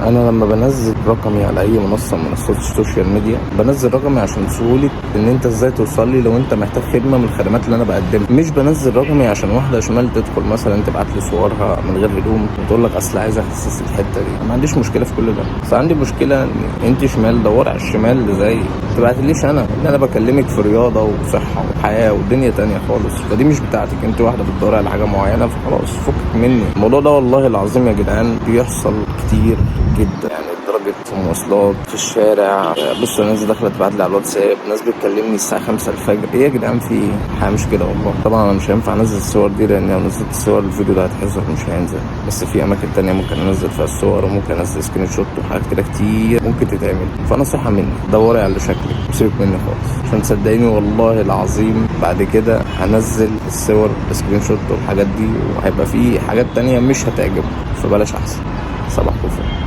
انا لما بنزل رقمي على اي منصه من منصات السوشيال ميديا بنزل رقمي عشان سهوله ان انت ازاي توصل لي لو انت محتاج خدمه من الخدمات اللي انا بقدمها. مش بنزل رقمي عشان واحده شمال تدخل مثلا تبعت لي صورها من غير هدوم وتقول لك اصل عايز اخسس الحته دي. ما عنديش مشكله في كل ده، بس عندي مشكله ان انت شمال دور على الشمال اللي زي تبعتليش انا ان انا بكلمك في رياضه وصحه وحياه ودنيا تانية خالص. فدي مش بتاعتك، انت واحده بتدور على حاجه معينه فخلاص فكك مني. الموضوع ده والله العظيم يا جدعان بيحصل كتير جدا، يعني لدرجه في المواصلات في الشارع. بص الناس داخله تبعت لي على الواتساب، ناس بتكلمني الساعه 5 الفجر. ايه يا جدعان في ايه؟ الحياه مش كده والله. طبعا انا مش هينفع انزل الصور دي لان لو نزلت الصور الفيديو ده هيتحذف مش هينزل، بس في اماكن تانية ممكن انزل فيها الصور وممكن انزل سكرين شوت وحاجات كده كتير ممكن تتعمل. فنصيحه مني دوري على شكلك وسيبك مني خالص، عشان تصدقيني والله العظيم بعد كده هنزل الصور سكرين شوت والحاجات دي وهيبقى في حاجات تانية مش هتعجبك، فبلاش احسن. صباح الخير.